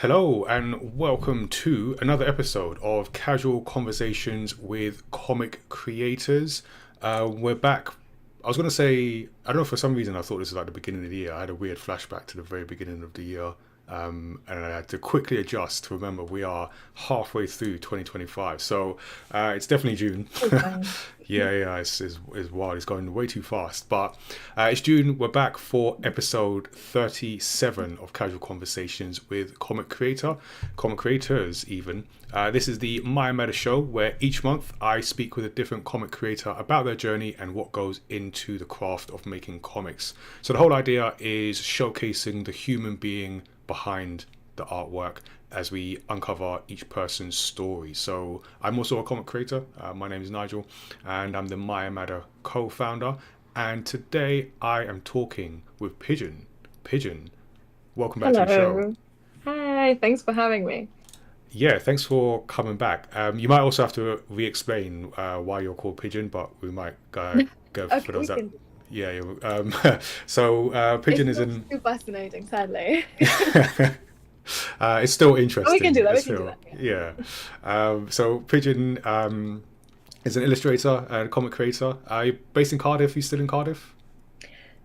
Hello and welcome to another episode of Casual Conversations with Comic Creators. We're back. I was going to say, I don't know, for some reason I thought this was like the beginning of the year. I had a weird flashback to the very beginning of the year. And I had to quickly adjust to remember we are halfway through 2025. So it's definitely June. Oh, fine. Yeah, it's wild. It's going way too fast. But it's June. We're back for episode 37 of Casual Conversations with comic creators, even. This is the mayamada show where each month I speak with a different comic creator about their journey and what goes into the craft of making comics. So the whole idea is showcasing the human being behind the artwork as we uncover each person's story. So I'm also a comic creator. My name is Nigel and I'm the mayamada co-founder. And today I am talking with Pigeon. Pigeon, welcome back to the show. Hello. Hi, thanks for having me. Yeah, thanks for coming back. You might also have to re-explain why you're called Pigeon, but we might go for Okay, those we that. can do. So Pigeon It's is not an. too fascinating, sadly. It's still We can do interesting. that. We It's can do still that. Yeah. yeah. So Pigeon is an illustrator and comic creator. You're based in Cardiff. You still in Cardiff?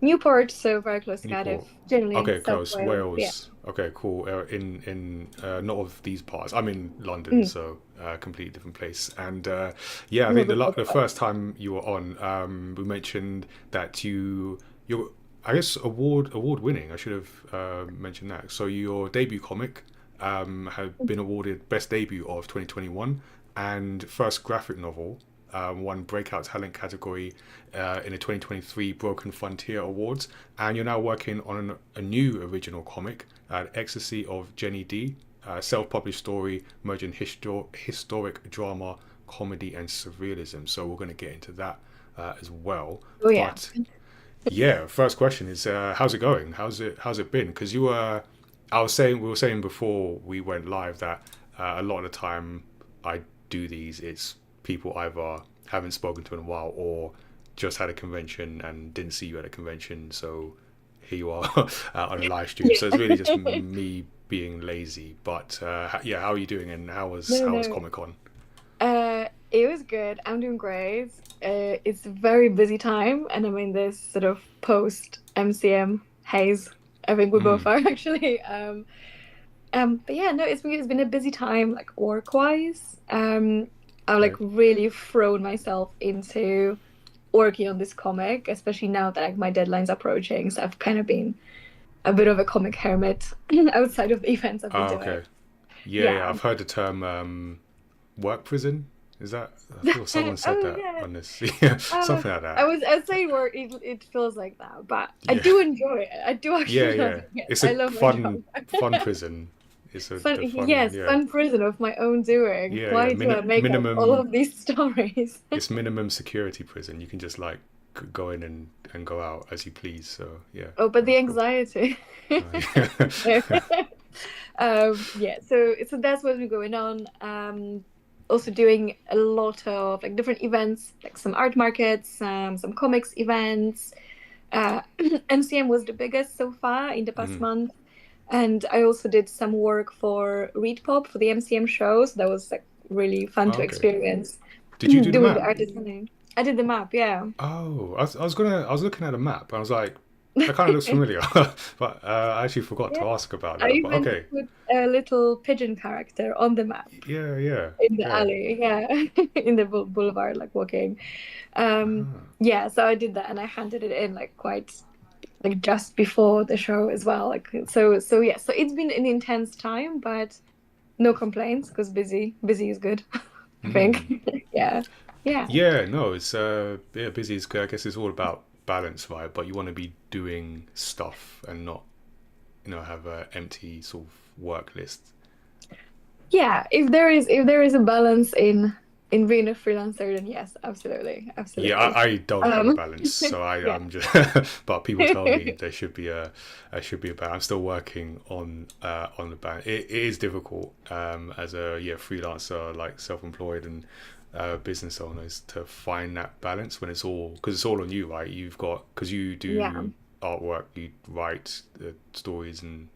Newport, so very close to Newport. Cardiff, generally Okay, South close. Wales. Yeah. Wales. Okay, cool. In not of these parts. I'm in London, Mm. so completely different place. And yeah, I No, think but the also- first time you were on, we mentioned that you're I guess award winning. I should have mentioned that. So your debut comic had been awarded best debut of 2021 and first graphic novel. Won breakout talent category in the 2023 Broken Frontier Awards, and you're now working on a new original comic, Ecstasy of Jenny D, self-published story merging historic drama, comedy, and surrealism. So we're going to get into that as well. oh yeah. But yeah, first question is how's it going? How's it been? Because we were saying before we went live that a lot of the time I do these, it's people either haven't spoken to in a while or just had a convention and didn't see you at a convention, so here you are on a live stream. Yeah. So it's really just me being lazy. But yeah, how are you doing? And No, how was no. Comic Con? It was good. I'm doing great. It's a very busy time, and I'm in this sort of post MCM haze. I think we both Mm, are actually. But yeah, no, it's been a busy time, like work wise. I've like okay. really thrown myself into working on this comic, especially now that like my deadline's approaching. So I've kind of been a bit of a comic hermit outside of the events I've been doing. Okay. Yeah, Yeah. I've heard the term work prison. Is that? I thought someone said Oh that yeah. on this. Yeah, Uh, something like that. I'd say work. It feels like that, but I Yeah, do enjoy it. I do yeah, actually love yeah. it. Yes, It's a I love my job. fun prison. It's Fun, the fun. yes, Yeah, fun prison of my own doing. yeah. Why do I make up all Minimum. of these stories? It's minimum security prison. You can just like go in and go out as you please. So yeah, Oh, but the cool. anxiety. Yeah. Yeah, so that's what's been going on. Also doing a lot of like different events, like some art markets, some comics events. MCM was the biggest so far in the past Mhm. month, and I also did some work for Read Pop for the MCM shows. That was like really fun Oh, to okay. experience. Did you do the Doing the map? art designing. I did the map, yeah. Oh, I was looking at a map. I was like, that kind of looks familiar, but I actually forgot Yeah. to ask about I that. But even okay, put a little pigeon character on the map yeah, yeah, in the yeah. alley, yeah, in the boulevard, like walking. Ah. Yeah, so I did that and I handed it in like quite like just before the show as well. Like so yeah, so it's been an intense time, but no complaints because busy is good, I Mm. think. Yeah. Yeah. Yeah, no, it's yeah, busy is good. I guess it's all about balance, right? But you want to be doing stuff and not, have a empty sort of work list. Yeah, if there is a balance in being a freelancer, then yes, absolutely. Yeah, Absolutely. I don't have a Um balance, so yeah. I'm just. But people tell me there should be a balance. I'm still working on the balance. It is difficult as a freelancer, like self-employed and business owners to find that balance when because it's all on you, right? You've got because you Yeah. do artwork, you write the stories, and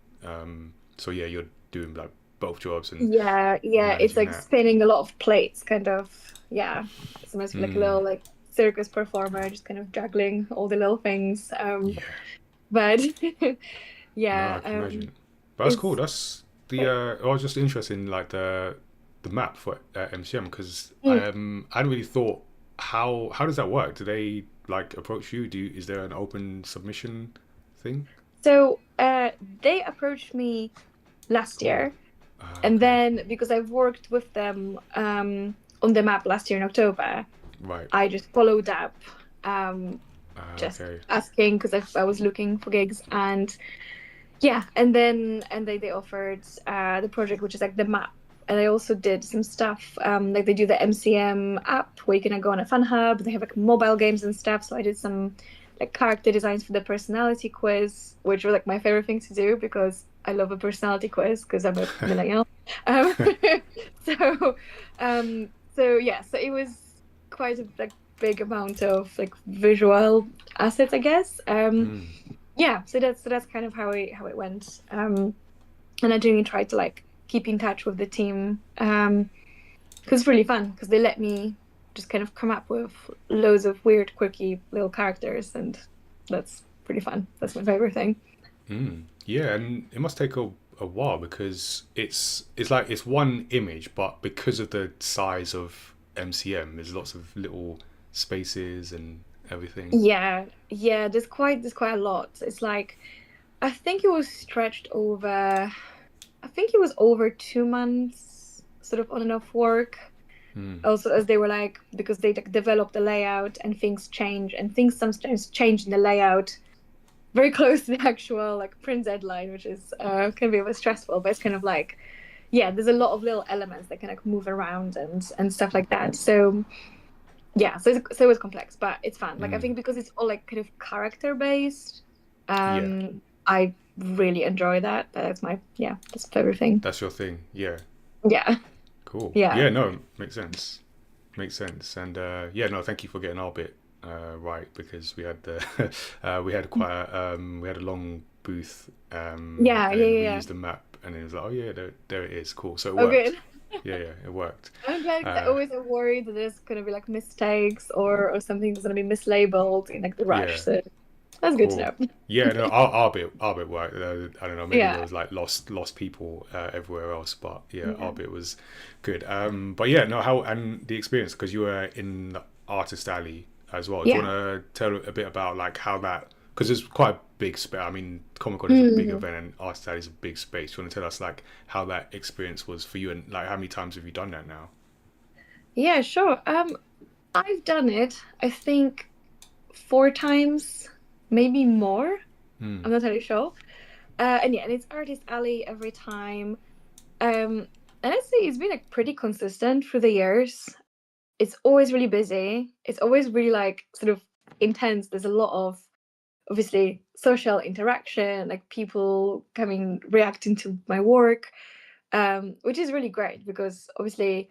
so yeah, doing like both jobs and Yeah, it's managing like that. spinning a lot of plates, kind of. Yeah, it's almost like a Mm, little like circus performer, just kind of juggling all the little things. yeah, But no, yeah, I can imagine. But that's cool. it's That's the. great. I was just interested in like the map for MCM because Mm. I hadn't really thought how does that work? Do they like approach you? Is there an open submission thing? So they approached me last Cool. year, Ah, and okay. then because I've worked with them on the map last year in October, Right. I just followed up, um, Ah, just okay. asking because I was looking for gigs, and yeah, and they offered the project, which is like the map. And I also did some stuff, like they do the MCM app where you can go on a fun hub. They have like mobile games and stuff. So I did some like character designs for the personality quiz, which were like my favorite thing to do because I love a personality quiz because I'm a millennial. Um, so, so yeah, so it was quite a like big amount of like visual assets, I guess. Mm. Yeah, so that's kind of how it went. And I genuinely tried to like keep in touch with the team because it's really fun because they let me just kind of come up with loads of weird, quirky little characters, and that's pretty fun. That's my favorite thing. Mm. Yeah, and it must take a while because it's like it's one image, but because of the size of MCM, there's lots of little spaces and everything. Yeah, there's quite a lot. It's like I think it was stretched over. I think it was over 2 months, sort of on and off work. Mm. Also, as they were like, because they like, develop the layout and things change, and things sometimes change in the layout very close to the actual like print deadline, which is can be a bit stressful. But it's kind of like, yeah, there's a lot of little elements that can like move around and stuff like that. So yeah, so it was complex, but it's fun. Like I Mm. think because it's all like kind of character based, Yeah, I really enjoy that. That's my favorite thing. that's your thing. Yeah, Yeah, cool. yeah. Yeah, no, makes sense. Makes sense. And yeah, no, thank you for getting our bit right because we had the we had quite we had a long booth Yeah, and yeah, then yeah, we yeah. used the map and it was like, oh yeah, there it is, cool. So it Oh, worked. good. Yeah, yeah, it worked. I'm glad because I Uh, always am worried that there's gonna be like mistakes or something that's gonna be mislabeled in like the rush. yeah, So that's good to cool. know. Yeah, no, our bit worked. I don't know, maybe there Yeah. was like lost people everywhere else, but yeah, our Yeah. bit was good. But yeah, no, how and the experience because you were in the Artist Alley as well. Do you Yeah. want to tell a bit about like how that because it's quite a big space. I mean, Comic Con is a big Mm. event and Artist Alley is a big space. Do you want to tell us like how that experience was for you and like how many times have you done that now? Yeah, sure. I've done it, I think 4 times, maybe more. Hmm. I'm not entirely sure. And yeah, and it's Artist Alley every time. And I'd say it's been like pretty consistent through the years. It's always really busy. It's always really like sort of intense. There's a lot of obviously social interaction, like people coming reacting to my work, which is really great because obviously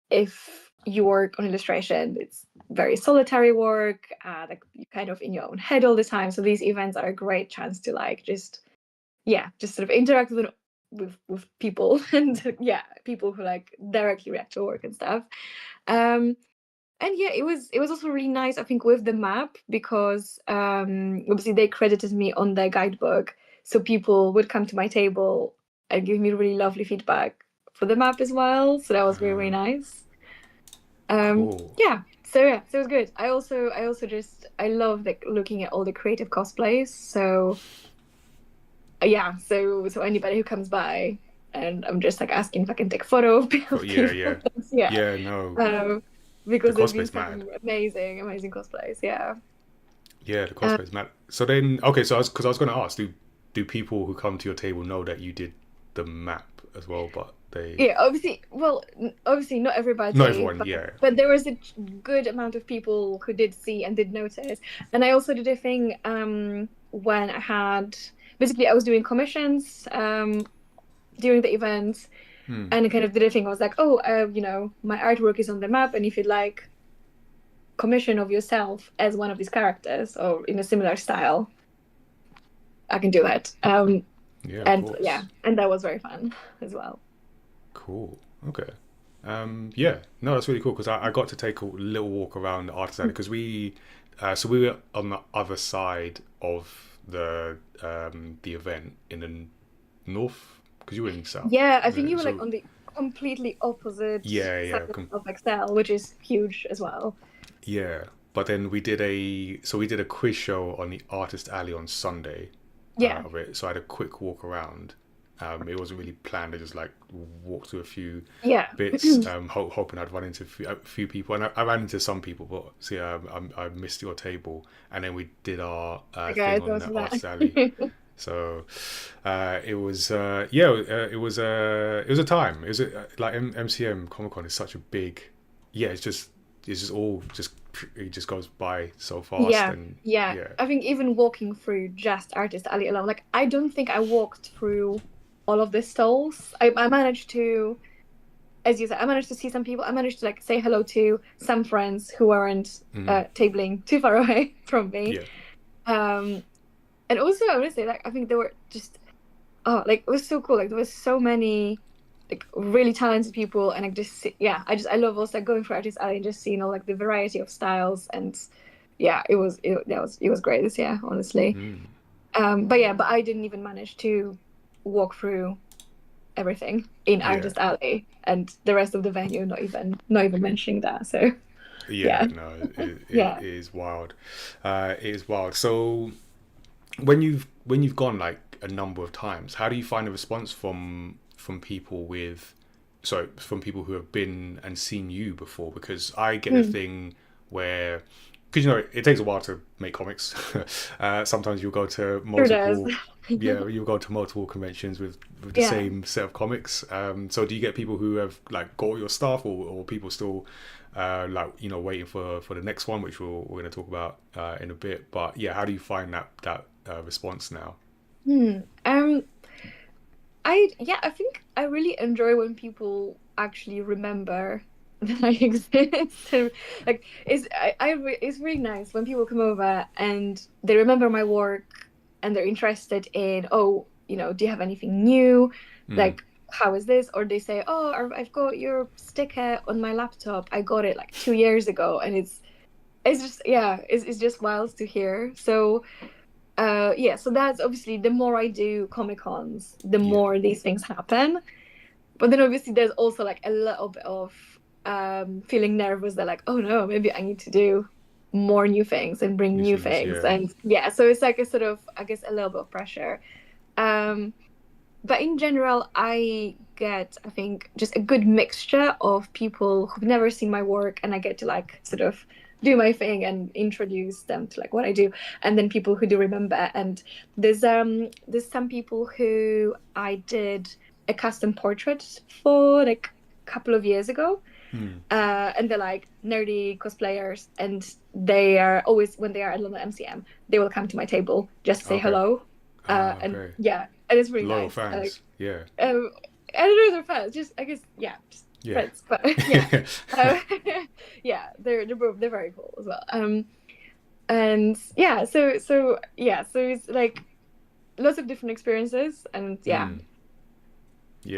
if you work on illustration, it's very solitary work, like you're kind of in your own head all the time. So these events are a great chance to like just yeah, just sort of interact with people and yeah, people who like directly react to work and stuff. Um, and yeah, it was also really nice, I think, with the map because obviously they credited me on their guidebook, so people would come to my table and give me really lovely feedback for the map as well. So that was really, really nice. Cool. Yeah. So it was good. I also just I love like looking at all the creative cosplays. So yeah, so anybody who comes by and I'm just like asking if I can take a photo of Yeah, people. yeah, Yeah. yeah. No, Um, the because there's been cosplay's mad. some amazing, amazing cosplays. Yeah. Yeah, the Um, cosplay's mad. So then, okay, so because I was going to ask, do people who come to your table know that you did the map as well? But they, yeah, obviously, well, obviously not not everybody, everyone. Yeah. but there was a good amount of people who did see and did notice. And I also did a thing when I had basically I was doing commissions during the event Hmm. and I kind of did a thing. I was like, oh, my artwork is on the map, and if you'd like commission of yourself as one of these characters or in a similar style, I can do that. Yeah, of And yeah, course. and that was very fun as well. Cool. Okay. Yeah, no, that's really cool because I got to take a little walk around the artist alley because so we were on the other side of the event in the north because you were in the south. Yeah, I think Yeah, you were like so on the completely opposite yeah, side yeah, of Excel, which is huge as well. yeah. But then we did a quiz show on the artist alley on Sunday Yeah, of it. So I had a quick walk around. It wasn't really planned. I just like walked through a few yeah. bits, hoping I'd run into a few people, and I ran into some people. But see, I missed your table, and then we did our thing Okay, on thanks the for artist that. alley. So it was yeah, it was a time. It was like MCM Comic Con is such a big yeah. It's just all just it just goes by so fast, Yeah, and yeah. yeah. I think even walking through just Artist Alley alone, like I don't think I walked through all of the stalls. I managed to, as you said, I managed to see some people. I managed to like say hello to some friends who weren't Mm, tabling too far away from me. yeah. Um, and also I want to say like I think there were just like it was so cool. Like there was so many like really talented people, and yeah, I love also going for Artist Alley and just seeing all like the variety of styles, and yeah, it was great this year, honestly. Mm, But yeah, but I didn't even manage to walk through everything in yeah. Artist Alley and the rest of the venue, not even mentioning that. So Yeah, yeah, no, it yeah. is wild. It is wild. So when you've gone like a number of times, how do you find the response from people with, sorry, from people who have been and seen you before? Because I get the Mm, thing where, because you know it takes a while to make comics. Sometimes you'll go to sure does. multiple, yeah, you'll go to multiple conventions with the Yeah. same set of comics. So do you get people who have like got all your stuff, or people still like you know waiting for the next one, which we're going to talk about in a bit. But yeah, how do you find that response now? Hmm. I think I really enjoy when people actually remember that I exist. And, like it's really nice when people come over and they remember my work and they're interested in, oh, do you have anything new? Mm, Like, how is this? Or they say, oh, I've got your sticker on my laptop. I got it like 2 years ago, and it's just yeah, it's just wild to hear. So yeah, so that's obviously the more I do Comic Cons, the yeah, more these things happen. But then obviously there's also like a little bit of feeling nervous that like, oh no, maybe I need to do more new things and bring new new things. things. Yeah, And yeah, so it's like a sort of, I guess, a little bit of pressure. Um, but in general, I get, I think, just a good mixture of people who've never seen my work, and I get to like sort of do my thing and introduce them to like what I do, and then people who do remember. And there's some people who I did a custom portrait for like a couple of years ago, mm. and they're like nerdy cosplayers, and they are always when they are at London MCM, they will come to my table just to say Okay. hello, Ah, and okay. yeah, and it's really Loyal nice. Like, fans. Yeah, I don't know if they're fans, just I guess yeah, just yeah. friends. But yeah, um, yeah, they're very cool as well. And yeah, so it's like lots of different experiences, and yeah, Mm,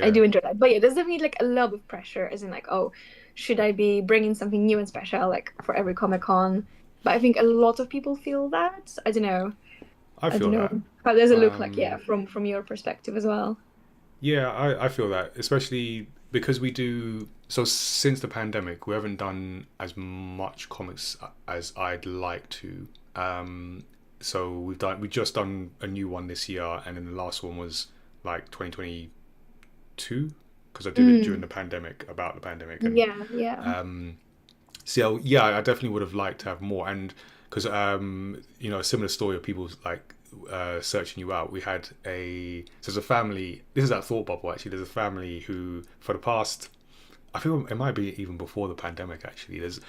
I yeah. do enjoy that. But yeah, there's definitely like a lot of pressure, as in like, oh, should I be bringing something new and special like for every Comic Con? But I think a lot of people feel that. I don't know. I I don't feel know. that. How does it look like? Yeah, Um, from your perspective as well. Yeah, I feel that, especially because we do. So since the pandemic, we haven't done as much comics as I'd like to. So we just done a new one this year, and then the last one was like 2022 because I did it during Mm, the pandemic, about the pandemic, and yeah, yeah. um, so yeah, I definitely would have liked to have more, and because you know, a similar story of people like searching you out. We had so there's a family. This is at Thought Bubble actually. There's a family who for the past. I feel it might be even before the pandemic actually. There's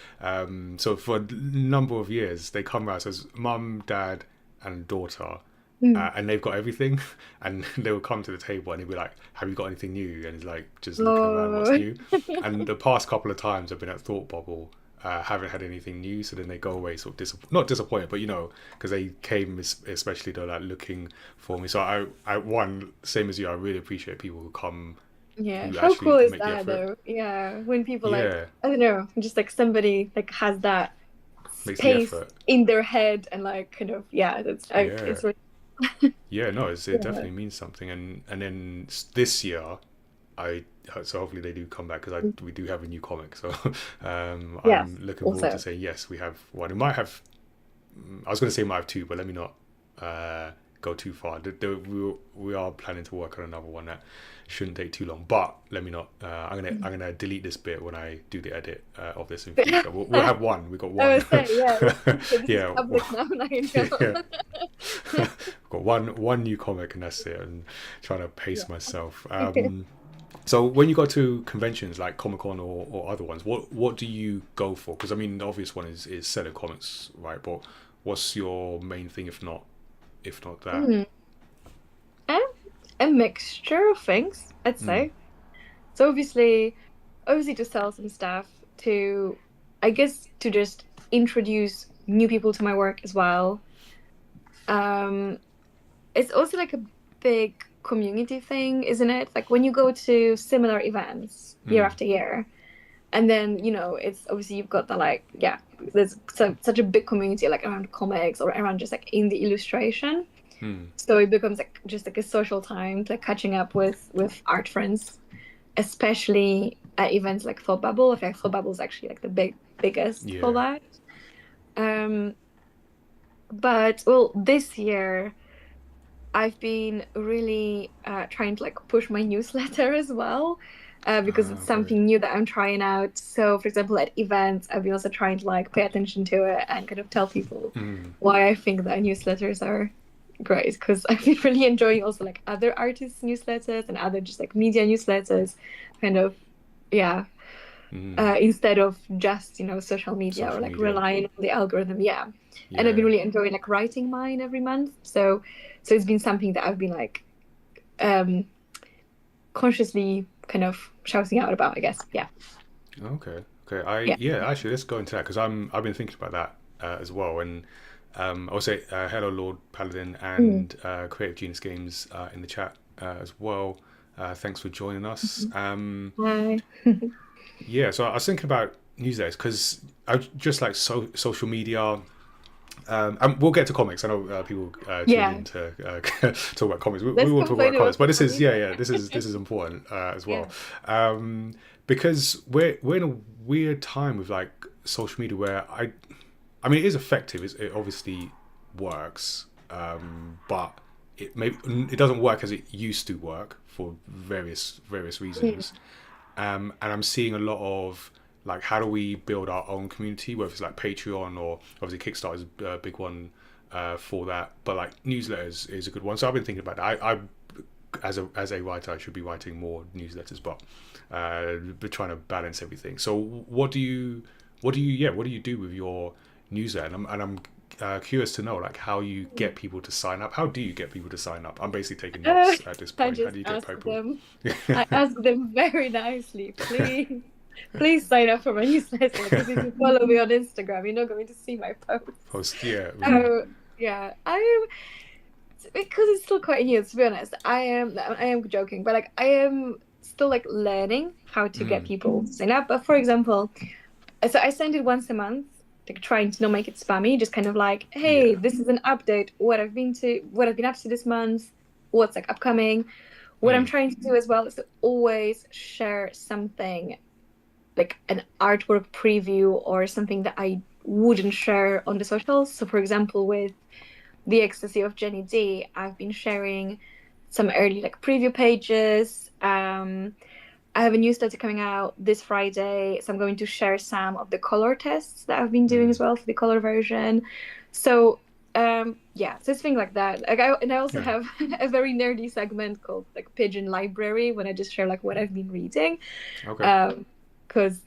so for a number of years they come around. So it's mum, dad, and daughter. Mm. And they've got everything, and they will come to the table and they'll be like, "Have you got anything new?" And it's like just looking around, what's Oh, new. And the past couple of times I've been at Thought Bubble, haven't had anything new, so then they go away sort of not disappointed, but because they came especially they're like looking for me. So I one same as you, I really appreciate people who come, Yeah, who how actually cool is make the that effort. though? Yeah, when people like, Yeah, I don't know, just like somebody like has that makes the space effort. in their head and like kind of, yeah, Yeah, it's really, yeah, no, it yeah. definitely means something. And then this year, I so hopefully they do come back, because I we do have a new comic. So Yes, I'm looking forward to also. saying yes, we have one. It might have. I was going to say might have two, but let me not uh, go too far. We are planning to work on another one that shouldn't take too long. But let me not. I'm gonna delete this bit when I do the edit of this in future. We'll have one. We got I one. would say, yeah, this is Yeah, public now, now you yeah. know. We've got one new comic, and that's it. And trying to Yeah. pace myself. So when you go to conventions like Comic Con or other ones, what do you go for? Because I mean, the obvious one is selling comics, right? But what's your main thing, if not that? Mm. Um, a mixture of things, I'd Mm, say. So obviously to sell some stuff, to I guess to just introduce new people to my work as well. Um, it's also like a big community thing, isn't it? Like when you go to similar events year mm, after year, and then it's obviously you've got the like yeah, there's such a big community like around comics or around just like indie illustration. mm. So it becomes like just like a social time, like catching up with art friends, especially at events like Thought Bubble. I think Thought Bubble is actually like the biggest for Yeah. that. Um, but well, this year I've been really trying to like push my newsletter as well. Because it's Okay. something new that I'm trying out. So, for example, at events, I've been also trying to like pay attention to it and kind of tell people Mm, why I think that newsletters are great. Because I've been really enjoying also like other artists' newsletters and other just like media newsletters, kind of, yeah, mm. instead of just social media or Social like media. relying on the algorithm. Yeah, and I've been Yeah. really enjoying like writing mine every month. So it's been something that I've been like um consciously kind of shouting out about, I guess. Yeah, Okay. Okay. I yeah. Yeah. Actually, let's go into that, because I've been thinking about that as well. And I'll say hello, Lord Paladin, Mm. and Creative Genius Games in the chat as well. Thanks for joining us. Hi. Yeah. So I was thinking about newsletters, because I just like social media. And we'll get to comics. I know people tuned Yeah, in to talk about comics. We let's will talk about complain comics, about but this social is, yeah, media. yeah. This is important as Yeah. well, because we're in a weird time with like social media, where I mean, it is effective. It obviously works, but it doesn't work as it used to work for various Mm. reasons. And I'm seeing a lot of like, how do we build our own community, whether it's like Patreon, or obviously Kickstarter is a big one for that, but like newsletters is a good one. So I've been thinking about that. I as a writer, I should be writing more newsletters, but trying to balance everything. So what do you do with your newsletter? And I'm curious to know like how you get people to sign up. How do you get people to sign up? I'm basically taking Uh, notes at this I point. How just do you get ask people? them. I ask them very nicely, please, please sign up for my newsletter. Because if you follow me on Instagram, you're not going to see my posts. Post, yeah. So yeah, I'm because it's still quite new. To be honest, I am joking, but like I am still like learning how to get Mm, people to sign up. But for example, so I send it once a month, like trying to not make it spammy, just kind of like, hey, yeah. this is an update, what I've been up to this month, what's like upcoming. What I'm Mm, trying to do as well is to always share something like an artwork preview or something that I wouldn't share on the socials. So for example, with the Ecstasy of Jenny D, I've been sharing some early like preview pages. I have a newsletter coming out this Friday, so I'm going to share some of the color tests that I've been doing mm, as well for the color version. So yeah, so it's things like that. And I also yeah. have a very nerdy segment called like Pigeon Library, when I just share like what I've been reading. Okay. Because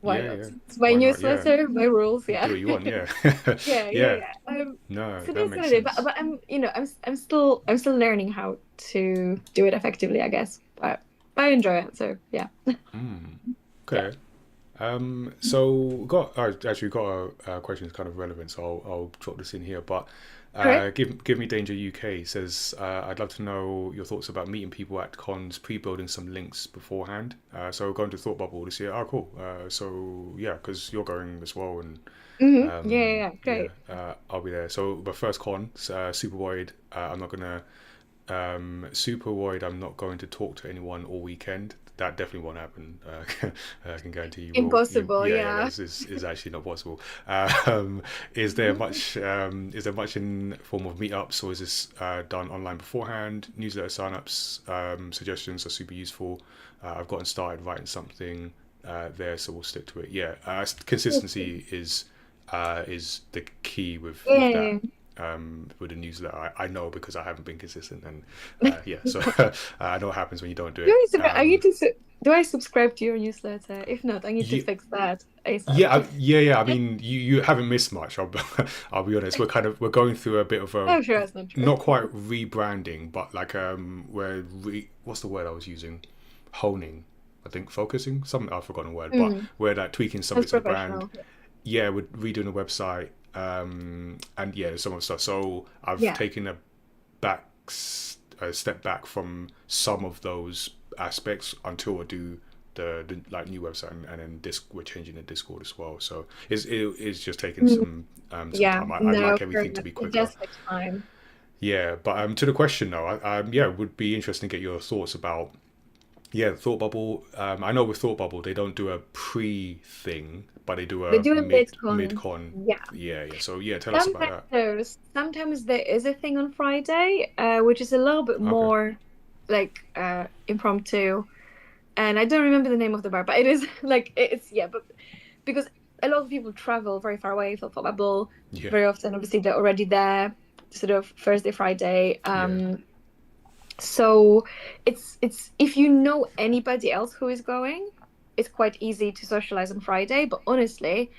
why Yeah, not? yeah. It's my Why not? Yeah. newsletter, my rules. Do Yeah. what you want. Yeah. Yeah, yeah, Yeah. yeah. No, So that that's makes what it is. But, sense. but I'm still learning how to do it effectively, I guess. But I enjoy it. So yeah, Mm, yeah. okay. So got actually got a question that's kind of relevant, so I'll drop this in here. But All right. give me Danger UK says I'd love to know your thoughts about meeting people at cons, pre-building some links beforehand. So going to Thought Bubble this year. Oh, cool. So yeah, because you're going as well, and Yeah, yeah, yeah, yeah, great. I'll be there. So the first con, Super Void. I'm not gonna Super Void. I'm not going to talk to anyone all weekend. That definitely won't happen. I can guarantee you will. Impossible, Yeah, yeah. this is actually not possible. Um, is there much? Is there much in form of meetups, or is this done online beforehand? Newsletter signups, suggestions are super useful. I've gotten started writing something there, so we'll stick to it. Yeah, consistency is the key with that Yeah. with the newsletter. I know because I haven't been consistent, and yeah, so I know what happens when you don't do Do it. I need to do I subscribe to your newsletter? If not, I need to Yeah, fix that ASAP. yeah. I mean, you haven't missed much. I'll be honest. We're going through a bit of a I'm sure that's not true. not quite rebranding, but like what's the word I was using? Honing, I think, focusing. Something I've forgotten the word, but Mm, we're like tweaking some that's bits of the brand. professional. Yeah, we're redoing the website, and yeah, some of the stuff. So I've Yeah. taken back a step back from some of those aspects until I do the like new website, and then we're changing the Discord as well. So it's just taking Mm, some yeah. time. I'd No, like fair everything to enough. be It quicker. does take time. Yeah, but to the question though, yeah, it would be interesting to get your thoughts about Thought Bubble. I know with Thought Bubble they don't do a pre thing, but they do They a do a mid mid-con. con. Yeah. Yeah. So yeah, tell us about that. Sometimes there is a thing on Friday, which is a little bit Okay. more like impromptu. And I don't remember the name of the bar, but it is like it's yeah, but because a lot of people travel very far away for bubble Yeah. very often. Obviously, they're already there, sort of Thursday, Friday. Yeah. So it's if you know anybody else who is going, it's quite easy to socialize on Friday. But honestly,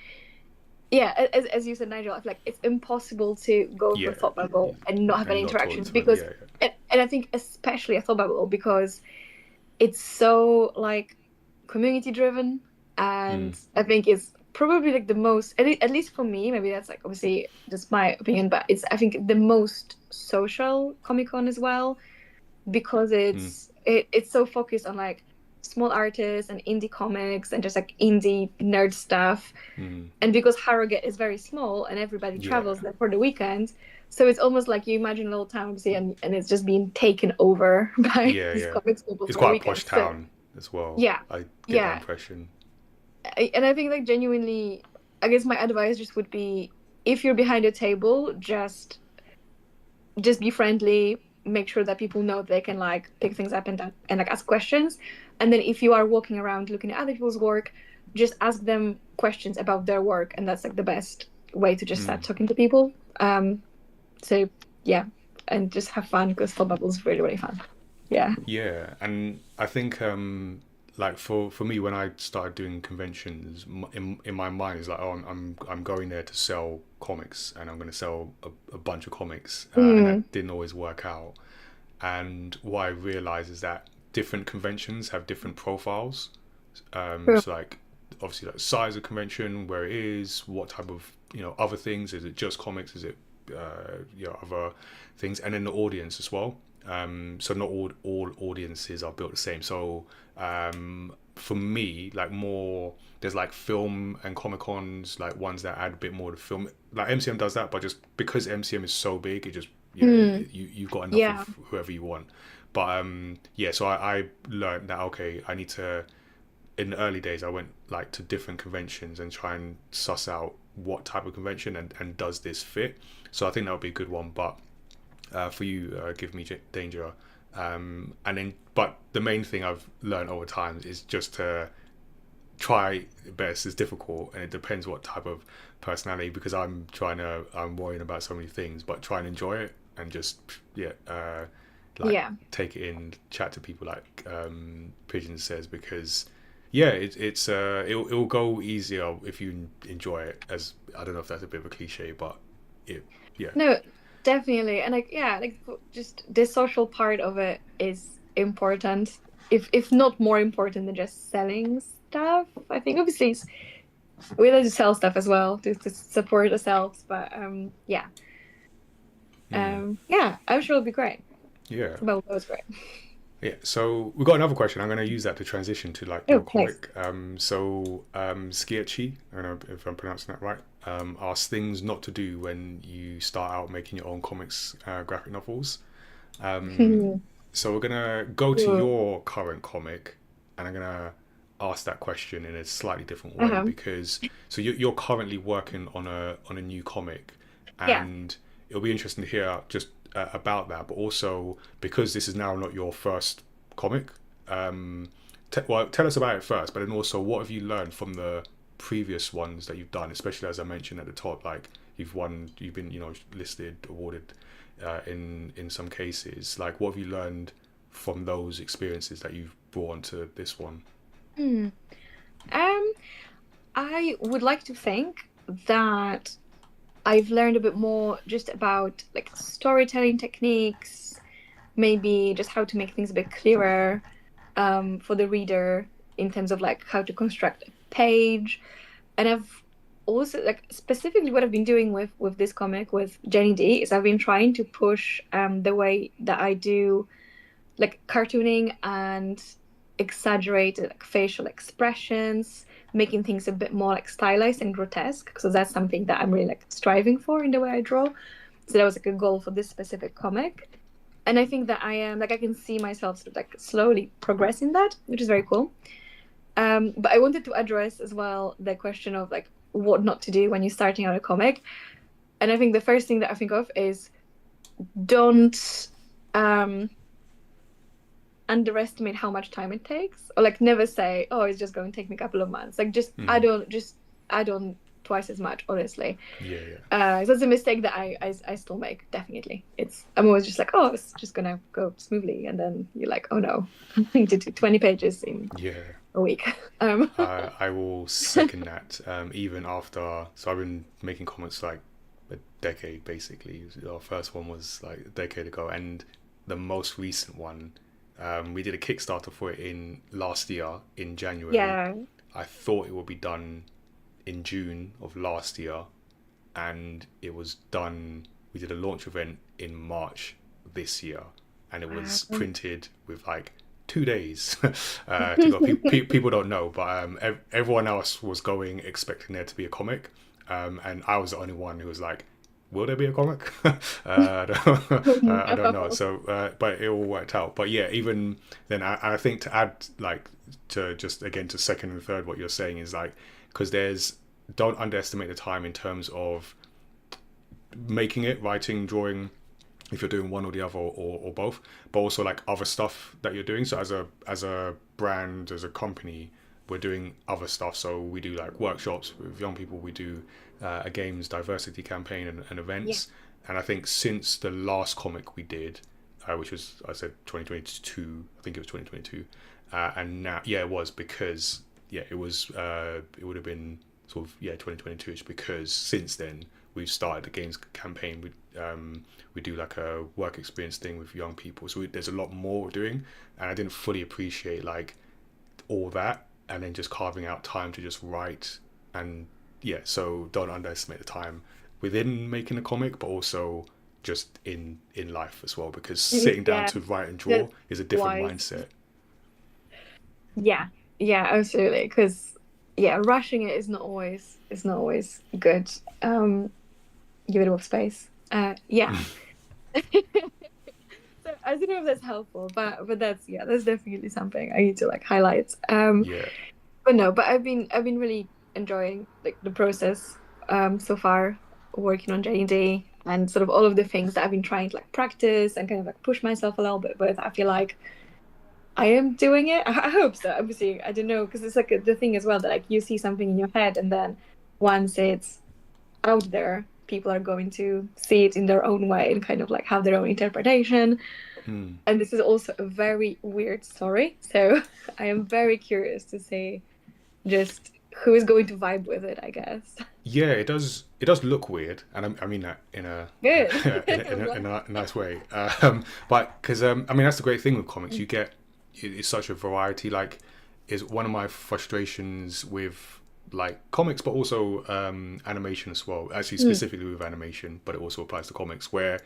yeah, as you said, Nigel, I feel like it's impossible to go to a Yeah. thought bubble and not have any And not talking interactions to them. because, Yeah. and I think especially a thought bubble because it's so like community driven, Yeah. Mm. and I think it's probably like the most, at least for me, maybe that's like obviously just my opinion, but it's I think the most social Comic Con as well because Mm. it's so focused on like small artists and indie comics and just like indie nerd stuff, Mm. and because Harrogate is very small and everybody travels Yeah. there for the weekend, so it's almost like you imagine a little town obviously, and it's just being taken over by Yeah. these Yeah. comics people It's for a quite a weekend. posh So town as well. yeah, I get that yeah. impression. And I think like genuinely, I guess my advice just would be if you're behind a table, just be friendly, make sure that people know they can like pick things up and like ask questions, and then if you are walking around looking at other people's work, just ask them questions about their work, and that's like the best way to just start Mm. talking to people. So yeah, and just have fun because Thought Bubble is really really fun. Yeah. Yeah, and I think like for me when I started doing conventions, in my mind is like, oh, I'm going there to sell comics, and I'm going to sell a bunch of comics, and Mm, that didn't always work out. And what I realized is that different conventions have different profiles. true. So like obviously like size of convention, where it is, what type of other things. Is it just comics? Is it other things? And then the audience as well. So not all audiences are built the same. So for me, like more there's like film and comic cons, like ones that add a bit more to film. Like MCM does that, but just because MCM is so big, it just Mm, you've got enough yeah. of whoever you want. But yeah, so I learned that okay, I need to. In the early days, I went like to different conventions and try and suss out what type of convention and does this fit. So I think that would be a good one. But for you, give me danger. And then, but the main thing I've learned over time is just to try best. It's difficult, and it depends what type of personality. Because I'm worrying about so many things, but try and enjoy it and just like Yeah. take it in, chat to people like Pigeon says, because yeah, it'll go easier if you enjoy it. As I don't know if that's a bit of a cliche, but it yeah. No, definitely. And like yeah, like just the social part of it is important. if not more important than just selling stuff. I think obviously we like to sell stuff as well to support ourselves, but yeah, I'm sure it'll be great. Yeah. But that was great. Yeah, so we've got another question. I'm going to use that to transition to like your Oh, nice. comic. Skiachi, I don't know if I'm pronouncing that right, asks things not to do when you start out making your own comics, graphic novels. Um, so we're going to go to Cool. your current comic, and I'm going to ask that question in a slightly different way Uh-huh. because so you're currently working on a new comic, Yeah. and it'll be interesting to hear just about that, but also because this is now not your first comic. Well, tell us about it first, but then also what have you learned from the previous ones that you've done, especially as I mentioned at the top, like you've been listed, awarded in some cases. Like, what have you learned from those experiences that you've brought onto this one? Hmm. Um, I would like to think that I've learned a bit more just about like storytelling techniques, maybe just how to make things a bit clearer for the reader in terms of like how to construct a page. And I've also like specifically what I've been doing with this comic with Jenny D is I've been trying to push the way that I do like cartooning and exaggerated like facial expressions, making things a bit more like stylized and grotesque. So that's something that I'm really like striving for in the way I draw. So that was like a goal for this specific comic. And I think that I am like I can see myself sort of like slowly progressing that, which is very cool. But I wanted to address as well the question of like what not to do when you're starting out a comic. And I think the first thing that I think of is don't um underestimate how much time it takes, or like never say, oh, it's just going to take me a couple of months. Like Mm. just add on twice as much, honestly. Yeah, yeah, So it's a mistake that I still make, definitely. I'm always just like, oh, it's just gonna go smoothly, and then you're like, oh no, I need to do 20 pages in yeah. a week. um I will second that. Even after, so I've been making comments like a decade basically. Our first one was like a decade ago, and the most recent one, we did a Kickstarter for it in last year in January. yeah. I thought it would be done in June of last year, and it was done. We did a launch event in March this year, and it was Wow. printed with like 2 days to go. People don't know, but everyone else was going expecting there to be a comic, and I was the only one who was like, "Will there be a comic?" I don't know. No. So, but it all worked out. But yeah, even then, I think to add like to just again to second and third, what you're saying is like because there's don't underestimate the time in terms of making it, writing, drawing, if you're doing one or the other or both, but also like other stuff that you're doing. So as a brand, as a company, we're doing other stuff. So we do like workshops with young people. We do a games diversity campaign and Yeah. events. And I think since the last comic we did, which was I said 2022, I think it was 2022, and now yeah it was because yeah it would have been sort of yeah 2022ish because since then we've started the games campaign. We do like a work experience thing with young people, so there's a lot more we're doing, and I didn't fully appreciate like all that, and then just carving out time to just write and yeah. So don't underestimate the time within making a comic, but also just in life as well, because sitting down Yeah, to write and draw that's is a different wise. mindset. Yeah, yeah, absolutely. Because yeah, rushing it is not always good. Give it a space. Yeah. So I don't know if that's helpful, but that's yeah, that's definitely something I need to like highlight. Yeah. But no, but I've been really enjoying like the process so far, working on J&D and sort of all of the things that I've been trying to like practice and kind of like push myself a little bit with. I feel like I am doing it. I hope so. Obviously, I don't know because it's like the thing as well that like you see something in your head and then once it's out there, people are going to see it in their own way and kind of like have their own interpretation. Hmm. And this is also a very weird story. So I am very curious to see just who is going to vibe with it, I guess. Yeah, it does look weird, and I mean that in a Good. in I'm glad. a nice way. But because I mean that's the great thing with comics, you get it's such a variety. Like, is one of my frustrations with like comics, but also animation as well. Actually, specifically with animation, but it also applies to comics. Where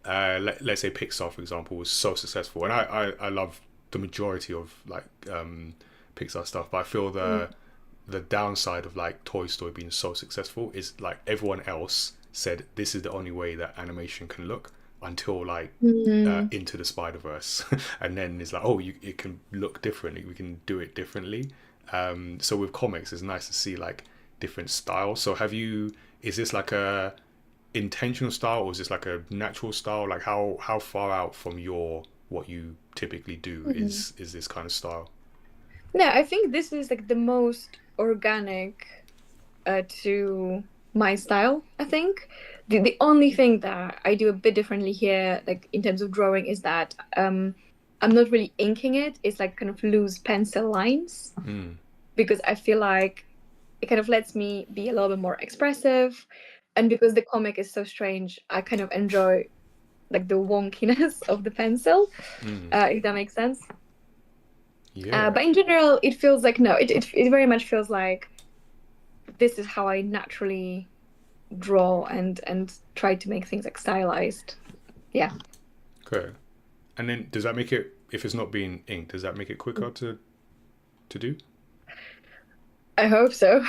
let's say Pixar, for example, was so successful, and I love the majority of like Pixar stuff, but I feel the downside of like Toy Story being so successful is like everyone else said this is the only way that animation can look until like Into the Spider-Verse, and then it's like, oh, it can look differently, we can do it differently. So with comics, it's nice to see like different styles. So is this like a intentional style, or is this like a natural style? Like how far out from what you typically do is this kind of style? No, I think this is like the most organic to my style. I think the only thing that I do a bit differently here, like in terms of drawing, is that I'm not really inking it. It's like kind of loose pencil lines, because I feel like it kind of lets me be a little bit more expressive, and because the comic is so strange, I kind of enjoy like the wonkiness of the pencil, if that makes sense. Yeah. But in general, it feels like no, it very much feels like this is how I naturally draw and try to make things like stylized. Yeah. Okay. And then does that make it, if it's not being inked, does that make it quicker to do? I hope so.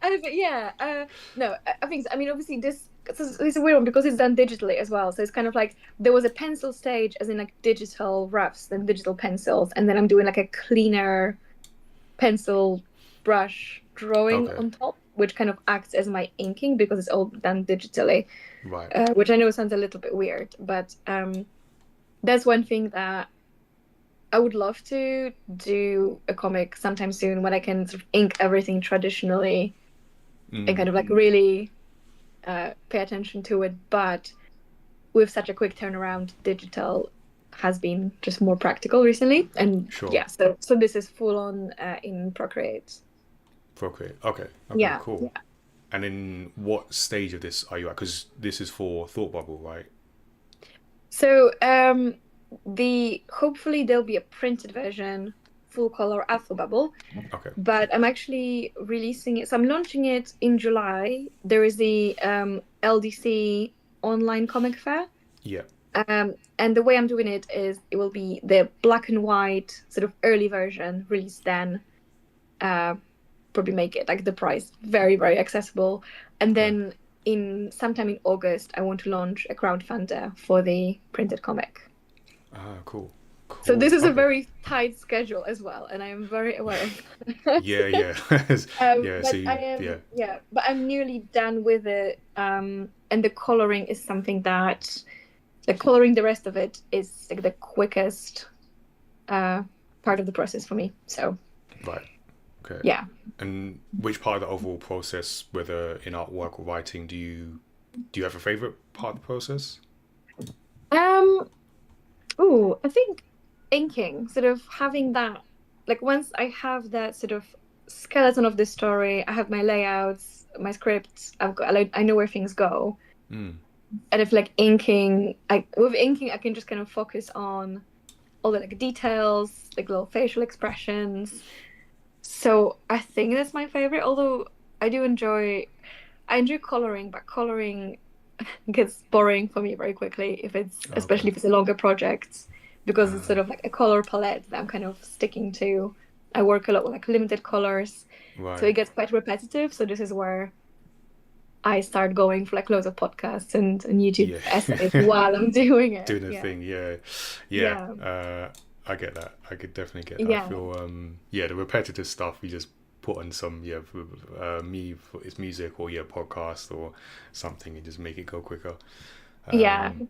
But yeah, no, I think so. I mean, obviously, this is a weird one because it's done digitally as well. So it's kind of like there was a pencil stage, as in like digital roughs, then digital pencils, and then I'm doing like a cleaner pencil brush drawing Okay. on top, which kind of acts as my inking because it's all done digitally. Right. Which I know sounds a little bit weird, but that's one thing that I would love to do a comic sometime soon when I can sort of ink everything traditionally and kind of like really pay attention to it. But with such a quick turnaround, digital has been just more practical recently. And Sure. yeah, so this is full on in Procreate. Procreate. Okay. Okay. Yeah, Cool. yeah. And in what stage of this are you at? Because this is for Thought Bubble, right? So hopefully there'll be a printed version, full color Alpha Bubble. Okay. But I'm actually releasing it. So I'm launching it in July. There is the LDC online comic fair. Yeah. And the way I'm doing it is it will be the black and white sort of early version released then. Probably make it like the price very, very accessible. And then sometime in August, I want to launch a crowdfunder for the printed comic. Ah, cool. So Cool. this is a Okay. very tight schedule as well, and I am very aware of that. Yeah. Yeah. Yeah. So But I yeah. am, but I'm nearly done with it. And the coloring is something that, coloring the rest of it is like the quickest part of the process for me. So Right. Okay. yeah. And which part of the overall process, whether in artwork or writing, do you have a favorite part of the process? Oh, I think inking, sort of having that, like once I have that sort of skeleton of the story, I have my layouts, my scripts, I know where things go. And if like with inking, I can just kind of focus on all the like details, like little facial expressions. So I think that's my favorite. Although I enjoy coloring, but coloring gets boring for me very quickly Okay. especially if it's a longer project, because it's sort of like a color palette that I'm kind of sticking to. I work a lot with like limited colors, so Right. it gets quite repetitive. So this is where I start going for like loads of podcasts and YouTube Yeah. essays while I'm doing it. Doing a Yeah, thing. Yeah. Yeah. yeah, I get that. I could definitely get that. I yeah, feel yeah, the repetitive stuff you just put on some it's music or podcast or something and just make it go quicker. yeah, Um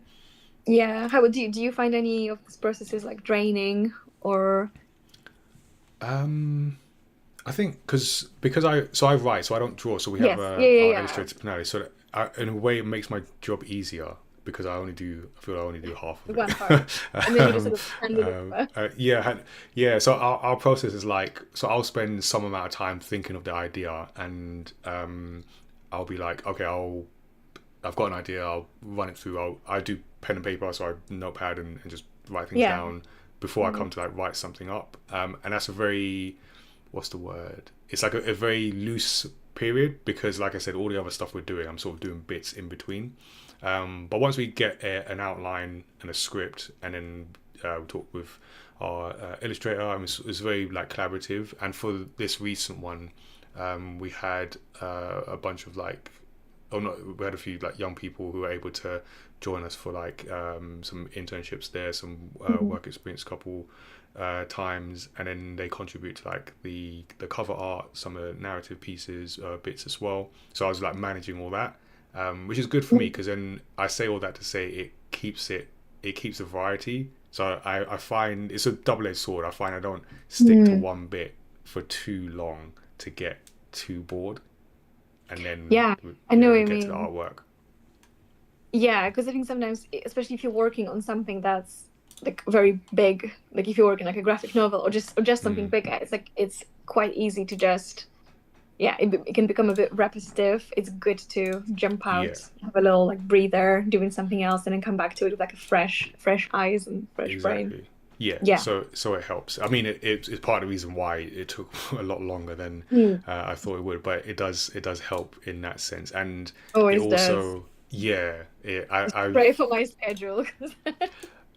yeah. How would do you find any of these processes like draining or? um I think because I write, so I don't draw. So we have Yes, yeah, yeah, our yeah. illustrator Penali. So that in a way, it makes my job easier because I feel I only do half of One part, it. and then you just sort of hand it over. Yeah, yeah. So our process is like, so I'll spend some amount of time thinking of the idea, and I'll be like, okay, I've got an idea. I'll run it through. I do pen and paper, so I notepad and just write things Yeah. down. before I come to like write something up. And that's a very, what's the word? It's like a very loose period because, like I said, all the other stuff we're doing, I'm sort of doing bits in between. But once we get an outline and a script, and then we talk with our illustrator, it's very like collaborative. And for this recent one, we had a bunch of like, we had a few like young people who were able to join us for like some internships there, some work experience couple times, and then they contribute to like the cover art, some of the narrative pieces, bits as well. So I was like managing all that, which is good for me because then I say all that to say it keeps the variety. So I find it's a double-edged sword. I find I don't stick to one bit for too long to get too bored, and then I know what you get mean. to the artwork. Yeah, because I think sometimes, especially if you're working on something that's like very big, like if you're working like a graphic novel or just something bigger, it's like it's quite easy to just it can become a bit repetitive. It's good to jump out, have a little like breather, doing something else, and then come back to it with like a fresh eyes and fresh brain. Yeah. So it helps. I mean, it's part of the reason why it took a lot longer than I thought it would, but it does help in that sense, and always it also I pray for my schedule.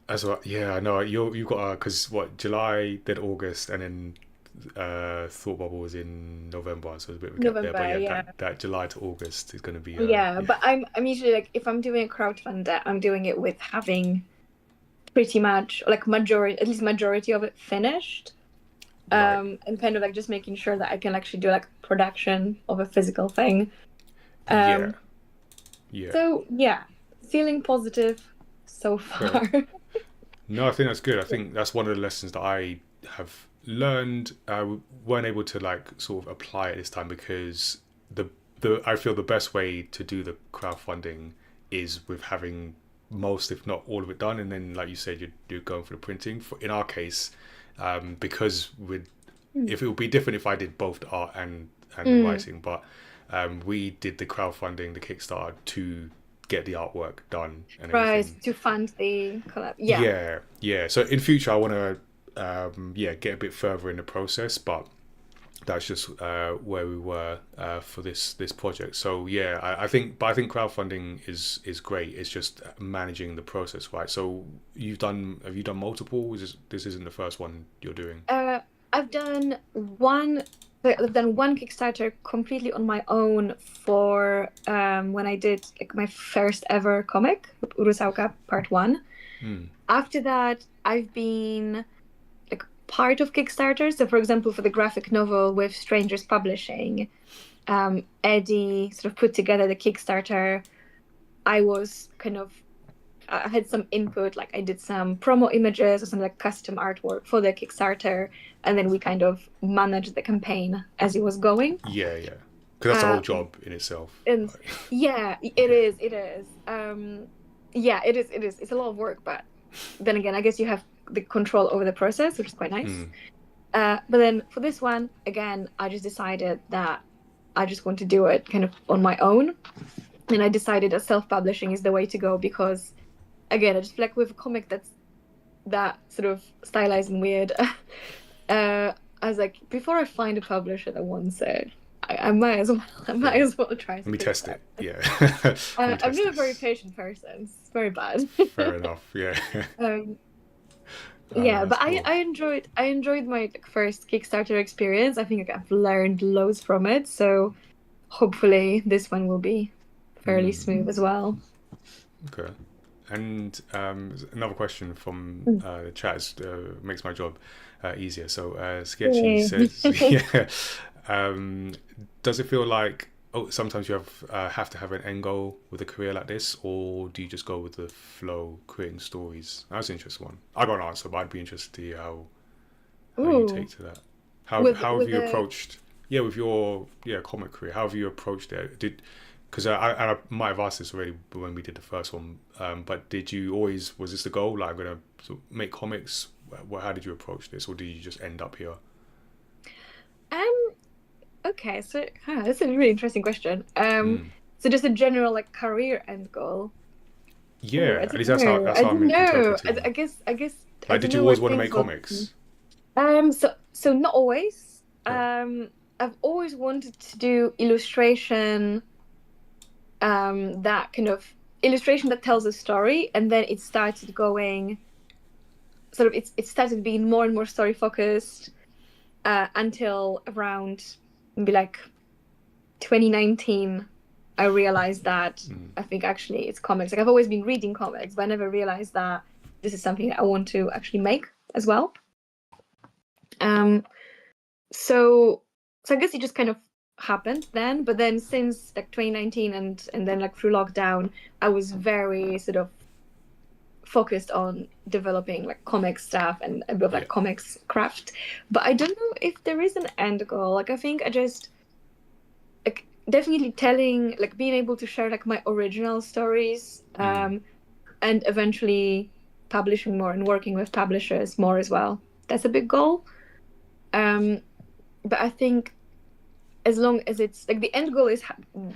As well, yeah, I know you got because July, then August, and then Thought Bubble was in November, so there's a bit of a gap there. But that July to August is going to be but I'm usually like if I'm doing a crowdfunder, I'm doing it with having pretty much like majority of it finished, and kind of like just making sure that I can actually do like production of a physical thing. So feeling positive so far. No, I think that's good. I think that's one of the lessons that I have learned. I weren't able to like sort of apply it this time because I feel the best way to do the crowdfunding is with having most, if not all of it done, and then like you said, you're going for the printing. In our case, because if it would be different if I did both the art and the writing, but we did the crowdfunding, the Kickstarter to get the artwork done and everything. To fund the collab. So in future I want to get a bit further in the process, but that's just where we were for this project. So I think crowdfunding is great. It's just managing the process, right? So have you done multiple? This isn't the first one you're doing? I've done one Kickstarter completely on my own for when I did like my first ever comic, Urusauka Part 1. After that, I've been like part of Kickstarter. So for example, for the graphic novel with Strangers Publishing, Eddie sort of put together the Kickstarter. I had some input, like I did some promo images or some like custom artwork for the Kickstarter, and then we kind of managed the campaign as it was going. Because that's a whole job in itself. And it is. It is. It's a lot of work, but then again, I guess you have the control over the process, which is quite nice. But then for this one, again, I just decided that I just want to do it kind of on my own, and I decided that self-publishing is the way to go because, again, I just feel like with a comic that's that sort of stylized and weird, I was like, before I find a publisher that wants it, I might as well try. Let me test it. Yeah. I'm not a very patient person. It's very bad. Fair enough. Yeah. But cool. I enjoyed my first Kickstarter experience. I think I've learned loads from it. So hopefully this one will be fairly smooth as well. Okay. And another question from the chat makes my job easier. So Sketchy says, does it feel like sometimes you have to have an end goal with a career like this, or do you just go with the flow, creating stories? That's an interesting one. I got an answer, but I'd be interested to hear how you take to that. How have you approached with your comic career? How have you approached it? Because I might have asked this already when we did the first one, but was this the goal? Like, I'm going to sort of make comics? How did you approach this, or did you just end up here? Okay, so that's a really interesting question. So just a general like career end goal. Yeah, at least that's how I'm interpreting. I guess I Like, don't did you know where always want to things make will. comics? So not always. Okay. I've always wanted to do illustration, that kind of illustration that tells a story, and then it started going sort of it started being more and more story focused, until around maybe like 2019. I realized that I think actually it's comics. Like I've always been reading comics, but I never realized that this is something that I want to actually make as well. Um, so I guess it just kind of happened then. But then since like 2019 and then like through lockdown, I was very sort of focused on developing like comic stuff and a bit of like Yeah. comics craft. But I don't know if there is an end goal. Like I think I just like definitely telling, like being able to share like my original stories, and eventually publishing more and working with publishers more as well. That's a big goal. But I think as long as it's like the end goal is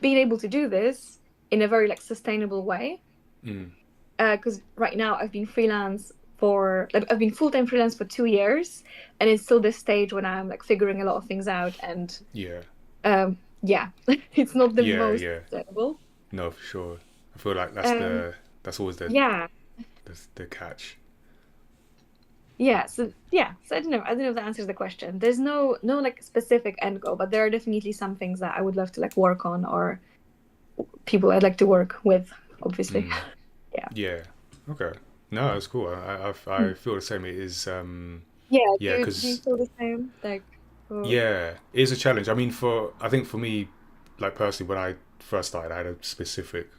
being able to do this in a very like sustainable way. Because right now I've been freelance for like I've been full-time freelance for 2 years, and it's still this stage when I'm like figuring a lot of things out, and Yeah. yeah, it's not the Yeah. most Yeah. sustainable. No, for sure. I feel like Um, that's always yeah, the catch. so I don't know. I don't know if that answers the question. There's no like specific end goal, but there are definitely some things that I would love to like work on, or people I'd like to work with, obviously. Yeah. Yeah. Okay. No, that's cool. I feel the same. It is. Yeah. Yeah, Do you because feel the same? Like, oh, yeah, it is a challenge. I mean, I think for me, like personally, when I first started, I had a specific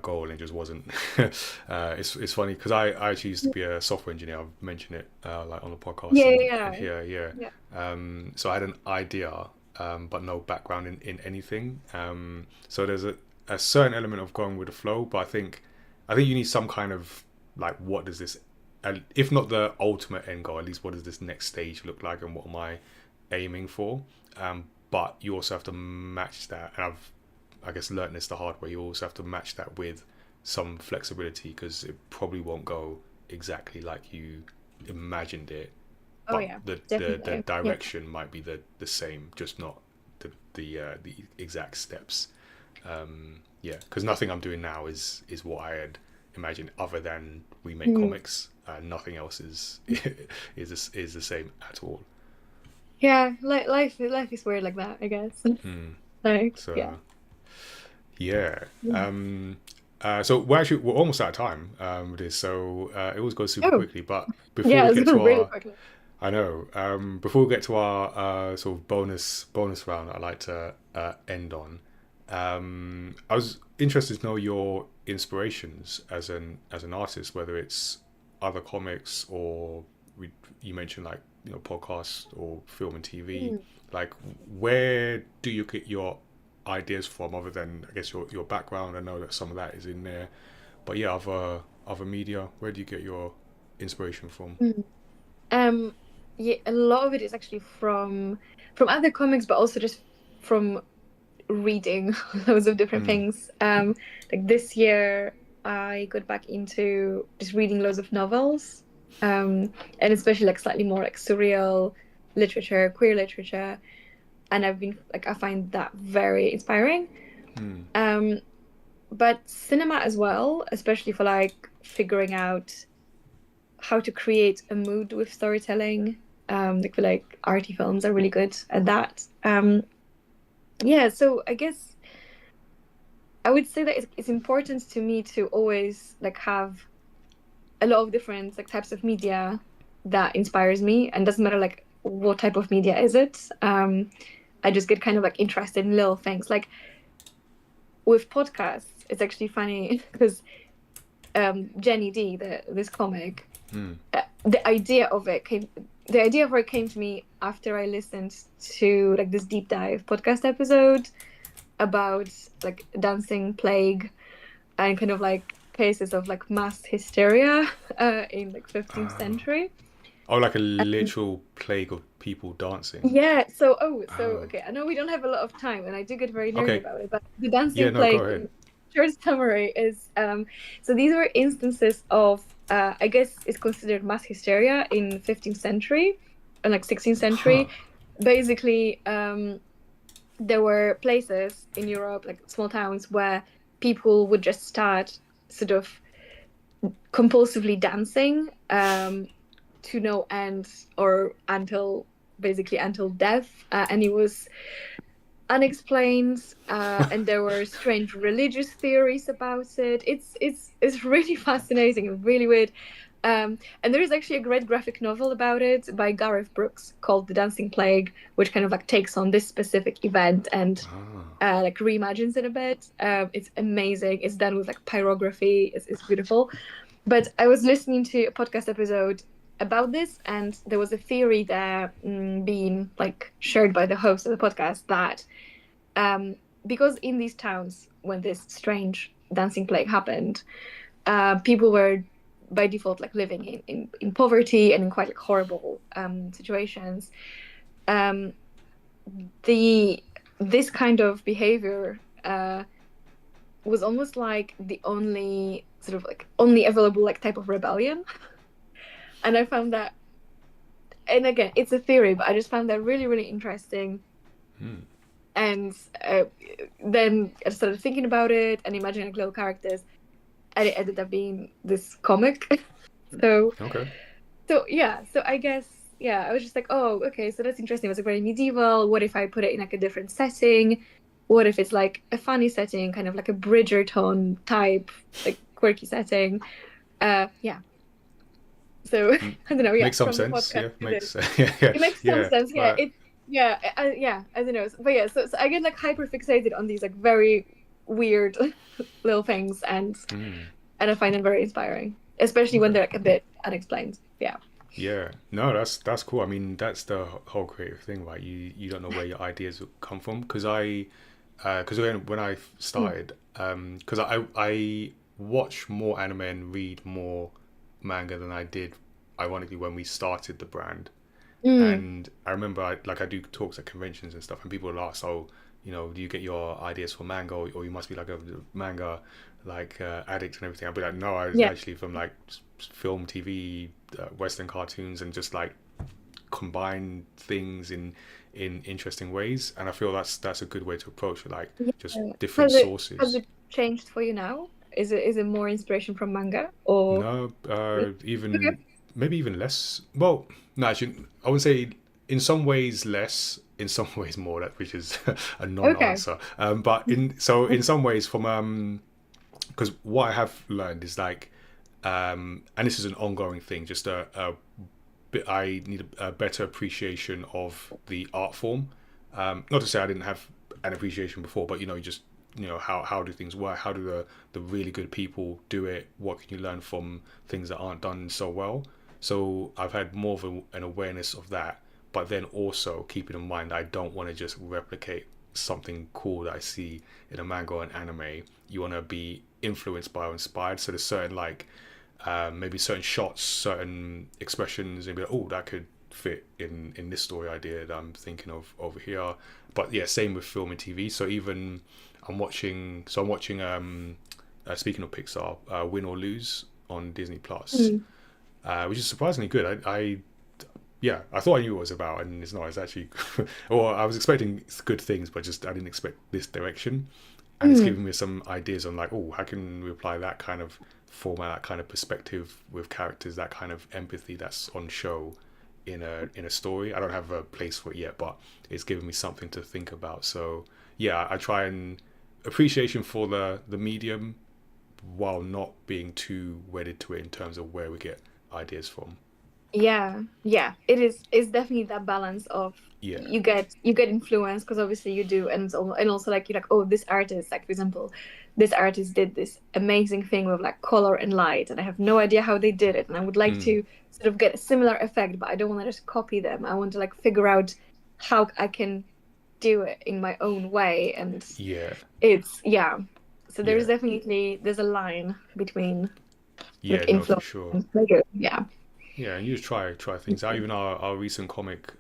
goal, and it just wasn't. It's funny because I actually used to be a software engineer. I've mentioned it like on the podcast yeah, and yeah, here, yeah. yeah. So I had an idea, but no background in anything. So there's a certain element of going with the flow, but I think you need some kind of like, what does this, if not the ultimate end goal, at least what does this next stage look like, and what am I aiming for? But you also have to match that, and I guess learned this the hard way. You also have to match that with some flexibility, because it probably won't go exactly like you imagined it, Oh but yeah, the definitely. Yeah. direction might be the same, just not the exact steps. Yeah, because nothing I'm doing now is what I had imagined, other than we make Mhm. comics. Nothing else is is the same at all. Yeah, like life is weird like that, I guess. Like, yeah. So yeah. Yeah. So we're almost out of time with this, so it always goes super Oh, quickly. But before yeah, we it's get to going really our, quickly. I know, before we get to our sort of bonus round, I'd like to end on. I was interested to know your inspirations as an artist, whether it's other comics, or you mentioned like, podcasts or film and TV. Mm. Like, where do you get your ideas from, other than, I guess, your background? I know that some of that is in there, but yeah, other media. Where do you get your inspiration from? Mm. Um, yeah, a lot of it is actually from other comics, but also just from reading loads of different things. Like this year, I got back into just reading loads of novels, and especially like slightly more like surreal literature, queer literature, and I've been like I find that very inspiring. Um, but cinema as well, especially for like figuring out how to create a mood with storytelling. Like for like arty films are really good at that. Yeah, so I guess I would say that it's important to me to always like have a lot of different like types of media that inspires me, and doesn't matter like what type of media is it. I just get kind of like interested in little things. Like with podcasts, it's actually funny because Jenny D, this comic, the idea of it came. The idea of it came to me after I listened to like this deep dive podcast episode about like dancing plague and kind of like cases of like mass hysteria in like 15th century. Oh, like a Um, literal plague of people dancing. yeah, so Oh, okay, I know we don't have a lot of time and I do get very nerdy okay. about it, but the Yeah, dancing no, go plague ahead. in short summary is so these were instances of I guess is considered mass hysteria in 15th century and like 16th Huh. century. Basically, there were places in Europe, like small towns, where people would just start sort of compulsively dancing to no end or until basically until death, and it was unexplained, and there were strange religious theories about it. It's really fascinating and really weird. And there is actually a great graphic novel about it by Gareth Brooks called The Dancing Plague, which kind of like takes on this specific event and Ah. like reimagines it a bit. It's amazing. It's done with like pyrography. It's beautiful. But I was listening to a podcast episode about this, and there was a theory there being like shared by the host of the podcast that um, because in these towns, when this strange dancing plague happened, people were by default like living in poverty and in quite like horrible situations. Um, the this kind of behavior was almost like the only sort of like only available like type of rebellion, and I found that. And again, it's a theory, but I just found that really, really interesting. Hmm. And then I started thinking about it and imagining like little characters, and it ended up being this comic. so, Okay. so yeah. So I guess yeah, I was just like, oh, okay, so that's interesting. It was like very medieval. What if I put it in like a different setting? What if it's like a funny setting, kind of like a Bridgerton type, like quirky setting? Yeah. So I don't know. Yeah, Makes some from the sense. podcast Yeah. to this. Makes. Yeah. Yeah. It makes some Yeah. sense. Yeah, But it. Yeah, yeah. I don't know, but yeah. So I get like hyper fixated on these like very weird little things, and I find them very inspiring, especially when okay. they're like a bit unexplained. Yeah. Yeah. No, that's cool. I mean, that's the whole creative thing, right? You don't know where your ideas will come from. Because when I Mm. started, because I watch more anime and read more manga than I did, ironically, when we started the brand. Mm. And I remember I do talks at conventions and stuff, and people will ask, "Oh, do you get your ideas from manga, or you must be like a manga like addict and everything?" I'll be like, "No, I was Yeah. actually from like film, TV, Western cartoons, and just like combine things in interesting ways." And I feel that's a good way to approach it, like Yeah. just different Has it sources. changed for you now? Is it more inspiration from manga or? No, Okay. even maybe even less. Well, no, actually, I would say in some ways less, in some ways more. That which is a Okay. non-answer. But in some ways from because what I have learned is like and this is an ongoing thing. Just a bit. I need a better appreciation of the art form. Not to say I didn't have an appreciation before, but just how do things work? How do the really good people do it? What can you learn from things that aren't done so well? So I've had more of an awareness of that, but then also keeping in mind that I don't want to just replicate something cool that I see in a manga or an anime. You want to be influenced by or inspired. So there's certain like maybe certain shots, certain expressions, and be like, oh, that could fit in this story idea that I'm thinking of over here. But yeah, same with film and TV. So even I'm watching speaking of Pixar, Win or Lose on Disney Plus, Mm. which is surprisingly good. I yeah, I thought I knew what it was about, and it's not. It's actually, well, I was expecting good things, but just I didn't expect this direction, and it's Mm. giving me some ideas on like, oh, how can we apply that kind of format, that kind of perspective with characters, that kind of empathy that's on show in a story. I don't have a place for it yet, but it's giving me something to think about. So yeah, I try and appreciation for the medium while not being too wedded to it in terms of where we get ideas from. Yeah, yeah, it is. It's definitely that balance of Yeah. you get influence because obviously you do, and also like you're like, oh, this artist, like for example, this artist did this amazing thing with like color and light, and I have no idea how they did it, and I would like Mm. to sort of get a similar effect, but I don't want to just copy them. I want to like figure out how I can do it in my own way, and Yeah. it's yeah. So Yeah. there's a line between Yeah. like No, for influence sure. and like yeah. Yeah, and you just try things out. Even our recent comic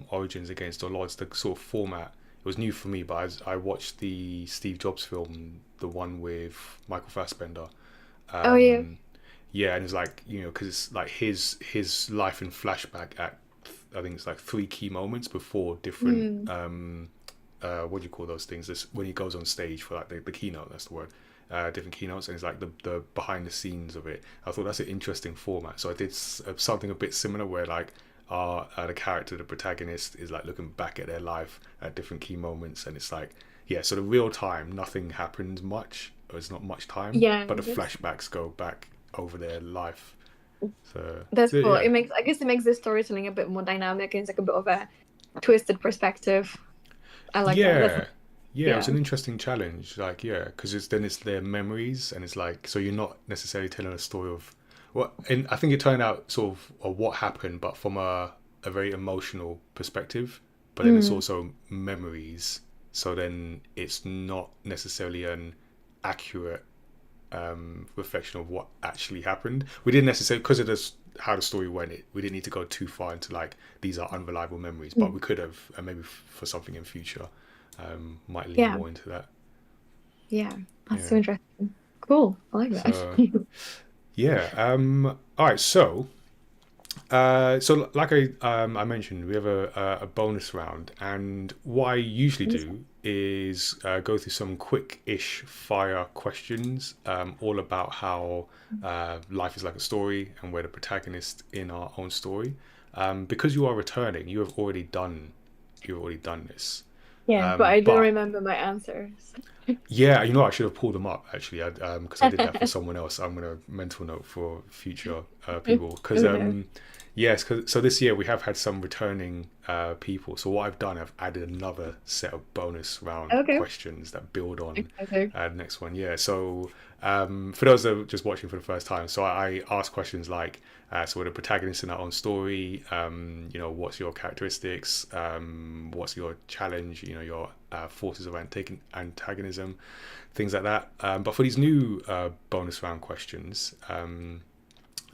Origins Against All Odds, the sort of format, it was new for me, but I watched the Steve Jobs film, the one with Michael Fassbender. Oh yeah. Um, yeah, and it's like, because it's like his life in flashback at, I think it's like three key moments before different Mm. what do you call those things? This when he goes on stage for like the keynote. That's the word. Different keynotes, and it's like the behind the scenes of it. I thought that's an interesting format. So I did something a bit similar where like the character, the protagonist, is like looking back at their life at different key moments, and it's like, yeah. So the real time, nothing happens much. Or it's not much time, Yeah, but the flashbacks go back over their life. that's So cool. yeah, I guess it makes the storytelling a bit more dynamic, and it's like a bit of a twisted perspective. I like that. That's yeah, yeah. It was yeah. an interesting challenge. Like, yeah, because it's their memories, and it's like, so you're not necessarily telling a story of what. And I think it turned out sort of what happened, but from a very emotional perspective. But then it's Mm. also memories. So then it's not necessarily an accurate reflection of what actually happened. We didn't necessarily, because of this how the story went. We didn't need to go too far into like these are unreliable memories, but Mm. we could have, and maybe for something in future, might lean Yeah, more into that. yeah. That's so Yeah. interesting. Cool. I like So that. yeah. All right. So like I mentioned, we have a bonus round, and what I usually do is go through some quick-ish fire questions, all about how life is like a story, and we're the protagonist in our own story. Because you are returning, you've already done this. Yeah, but I don't But remember my answers. yeah, I should have pulled them up actually, because I did that for someone else. I'm gonna mental note for future people because Okay. yes, so this year we have had some returning people. So what I've done, I've added another set of bonus round Okay. questions that build on Okay. the next one. Yeah, so for those that are just watching for the first time, so I ask questions like, so we're the protagonist in our own story. What's your characteristics? What's your challenge? Your forces of antagonism, things like that. But for these new bonus round questions,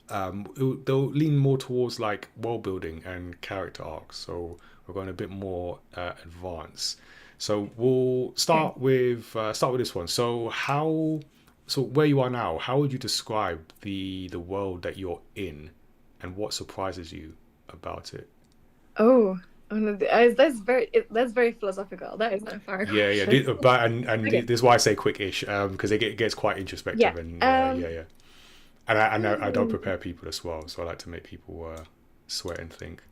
they'll lean more towards like world building and character arcs. So we're going a bit more advanced. So we'll Okay. start with this one. So where you are now, how would you describe the world that you're in, and what surprises you about it? Oh, oh no, that's very philosophical. That is not a far Yeah, yeah. question. But and Okay. this is why I say quick-ish, because it gets quite Yeah. introspective, and yeah, yeah. And I don't Hmm. prepare people as well, so I like to make people sweat and think.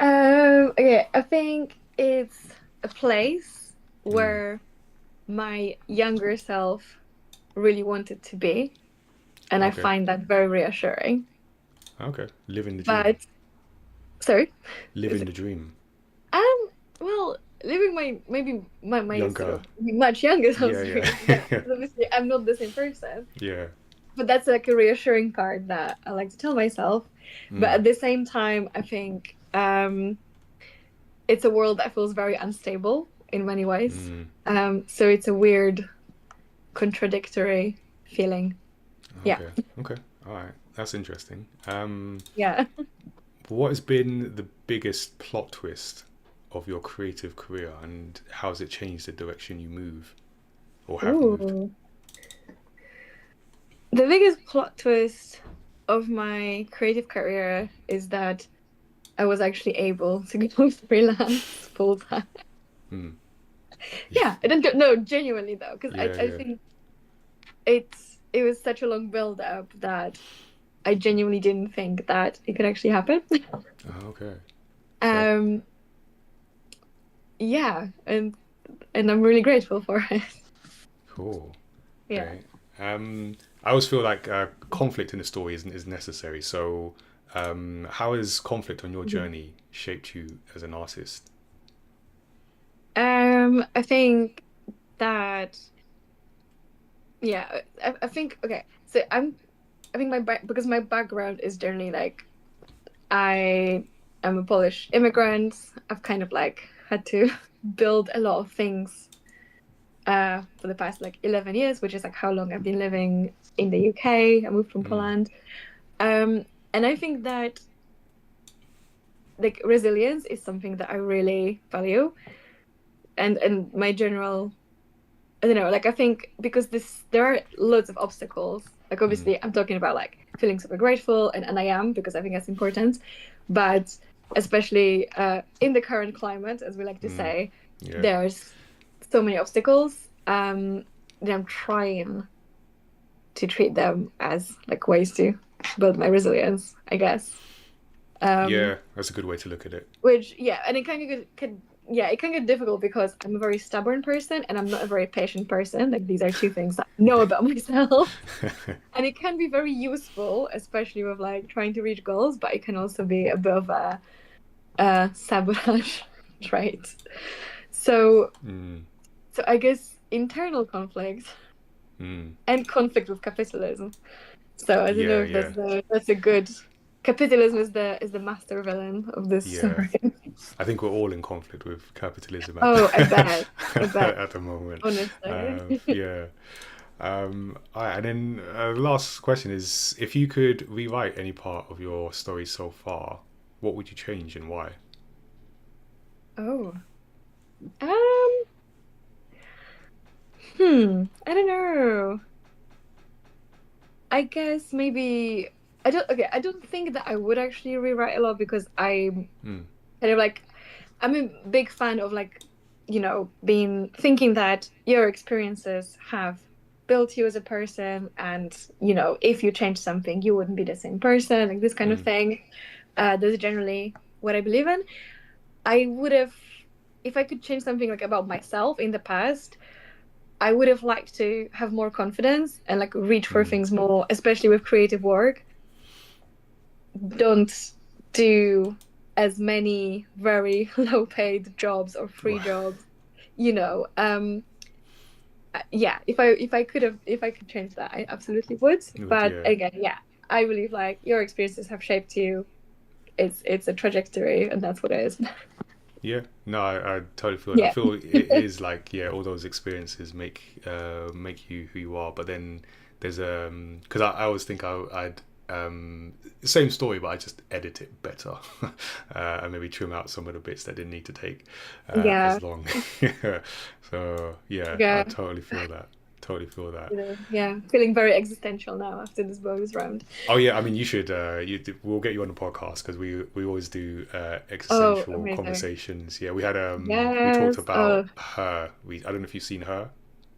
Okay, I think it's a place Mm, where my younger self really wanted to be, and I okay, find that very reassuring. okay. Living the dream. But sorry, is Living the it? dream. Um, well, living my sort Younger. of much younger self Yeah, dream, but yeah, obviously I'm not the same person. yeah. But that's like a reassuring part that I like to tell myself. But Mm, at the same time, I think it's a world that feels very unstable in many ways. mm. So it's a weird, contradictory feeling. Yeah, Okay, okay. All right. That's interesting. yeah. What has been the biggest plot twist of your creative career, and how has it changed the direction you move or have moved? Ooh. The biggest plot twist of my creative career is that I was actually able to go freelance full time. Mm. Yeah, I didn't no, genuinely though, because I, Yeah, I yeah. think it was such a long build up that I genuinely didn't think that it could actually happen. Oh, okay. Fair. um, yeah, and I'm really grateful for it. Cool. Yeah. Okay. I always feel like conflict in the story is necessary. So, how has conflict on your journey shaped you as an artist? I think that yeah, I think okay. So I think because my background is generally like I am a Polish immigrant. I've kind of like had to build a lot of things for the past like 11 years, which is like how long I've been living in the UK. I moved from Mm, Poland. And I think that like resilience is something that I really value. And my general I don't know, like I think because there are loads of obstacles Like obviously I'm talking about like feeling super grateful, and I am, because I think that's important. But especially in the current climate, as we like to say, Yeah. there's so many obstacles. That I'm trying to treat them as like ways to build my resilience, I guess. Yeah, that's a good way to look at it. Which, yeah, and it it can get difficult because I'm a very stubborn person and I'm not a very patient person. Like these are two things that I know about myself. And it can be very useful, especially with like trying to reach goals, but it can also be a bit of a sabotage trait. So so I guess internal conflict and conflict with capitalism. So I don't know if that's a good. Capitalism is the master villain of this Yeah. story. I think we're all in conflict with capitalism Oh, I bet. I bet. at the moment. Honestly. Yeah. All right, and then the last question is, if you could rewrite any part of your story so far, what would you change and why? Oh. I don't know. I guess maybe I don't think that I would actually rewrite a lot because I'm kind of like I'm a big fan of like, being thinking that your experiences have built you as a person, and if you change something, you wouldn't be the same person, like this kind of thing. That's generally what I believe in. I would have, if I could change something like about myself in the past, I would have liked to have more confidence and like reach for things more, especially with creative work. Don't do as many very low paid jobs or free jobs, yeah, if I could change that, I absolutely would. But again, yeah, I believe like your experiences have shaped you. It's a trajectory, and that's what it is. Yeah, no, I totally feel it. I Yeah. feel it is like, yeah, all those experiences make you who you are. But then there's because I always think I'd same story, but I just edit it better and maybe trim out some of the bits that didn't need to take Yeah. as long. So yeah, I Yeah. totally feel that. Totally feel that. Yeah, feeling very existential now after this bonus round. Oh yeah, I mean you should. We'll get you on the podcast because we always do Oh, existential amazing. conversations. Yeah, we had we talked Yes. about Her. I don't know if you've seen Her.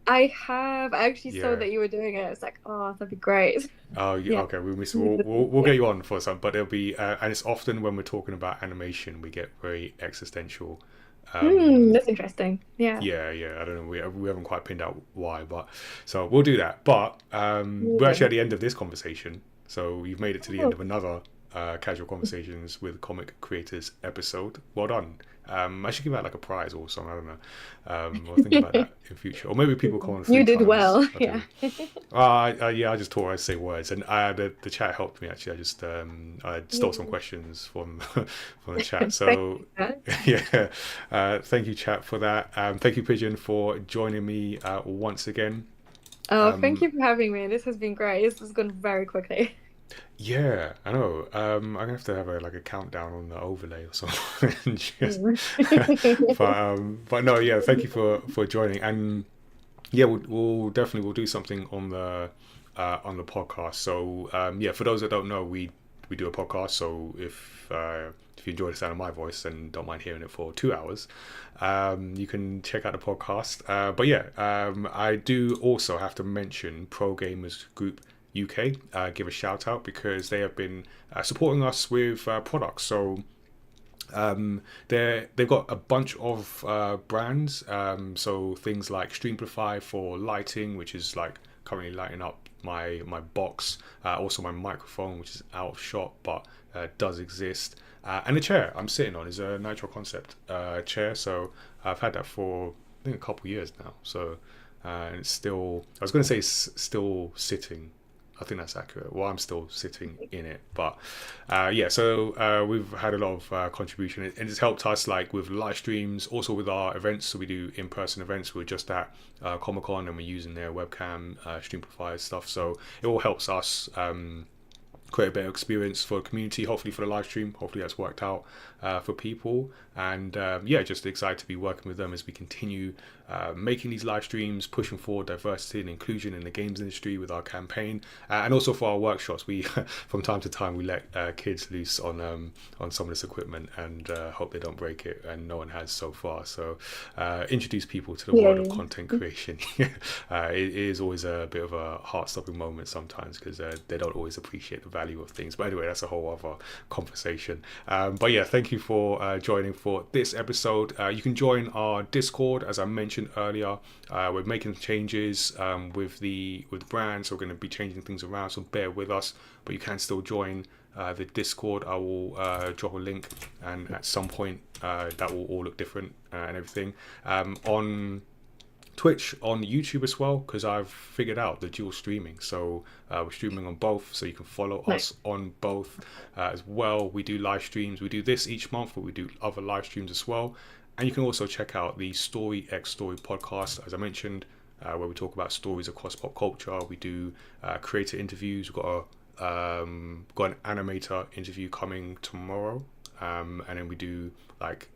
I have. I actually saw Yeah. that you were doing it. It's like, oh, that'd be great. Oh yeah. Yeah. Okay, we'll get you on for some, but it'll be and it's often when we're talking about animation we get very existential. That's interesting. Yeah. Yeah, I don't know. We haven't quite pinned out why, but so we'll do that. But we're actually at the end of this conversation, so you've made it to the end of another Casual Conversations with Comic Creators episode. Well done. I should give out like a prize or something. I don't know. I'll think about that in future, or maybe people come on 3 You did times. well. Yeah. Yeah, I just taught her to say words, and the chat helped me actually. I stole some questions from from the chat. So yeah, thank you, chat, for that. Thank you, Pigeon, for joining me once again. Oh, thank you for having me. This has been great. This has gone very quickly. Yeah, I know. I'm gonna have to have a countdown on the overlay or something. But no, yeah. Thank you for joining, and yeah, we'll definitely do something on the podcast. So yeah, for those that don't know, we do a podcast. So if you enjoy the sound of my voice and don't mind hearing it for 2 hours, you can check out the podcast. But yeah, I do also have to mention Pro Gamers Group UK, give a shout out because they have been supporting us with products. So they've got a bunch of brands. So things like Streamplify for lighting, which is like currently lighting up my box. Also my microphone, which is out of shot but does exist. And the chair I'm sitting on is a Nitro Concept chair. So I've had that for I think a couple of years now. So and it's still, I was going to say it's still sitting. I think that's accurate. Well, I'm still sitting in it, but yeah. So we've had a lot of contribution, and it's helped us like with live streams, also with our events. So we do in-person events. We're just at Comic-Con, and we're using their webcam, Streamplify stuff. So it all helps us create a better experience for the community, hopefully for the live stream. Hopefully that's worked out for people. And yeah, just excited to be working with them as we continue making these live streams, pushing forward diversity and inclusion in the games industry with our campaign, and also for our workshops. We from time to time we let kids loose on some of this equipment, and hope they don't break it, and no one has so far. So introduce people to the world of content creation. It is always a bit of a heart-stopping moment sometimes, because they don't always appreciate the value of things. But anyway, that's a whole other conversation. But yeah, thank you for joining for this episode. You can join our Discord, as I mentioned earlier. We're making changes with the brands, so we're going to be changing things around, so bear with us, but you can still join the Discord. I will drop a link, and at some point that will all look different and everything. On Twitch, on YouTube as well, because I've figured out the dual streaming, so we're streaming on both, so you can follow us on both as well. We do live streams. We do this each month, but we do other live streams as well. And you can also check out the Story X Story podcast, as I mentioned, where we talk about stories across pop culture. We do creator interviews. We've got an animator interview coming tomorrow, and then we do like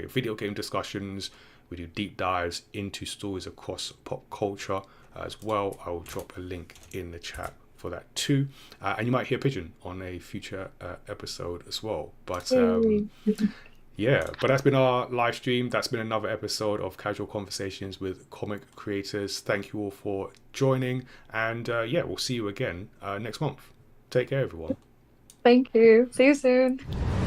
video game discussions. We do deep dives into stories across pop culture as well. I will drop a link in the chat for that too, and you might hear Pigeon on a future episode as well. But yeah, but that's been our live stream. That's been another episode of Casual Conversations with Comic Creators. Thank you all for joining, and yeah, we'll see you again next month. Take care, everyone. Thank you. See you soon.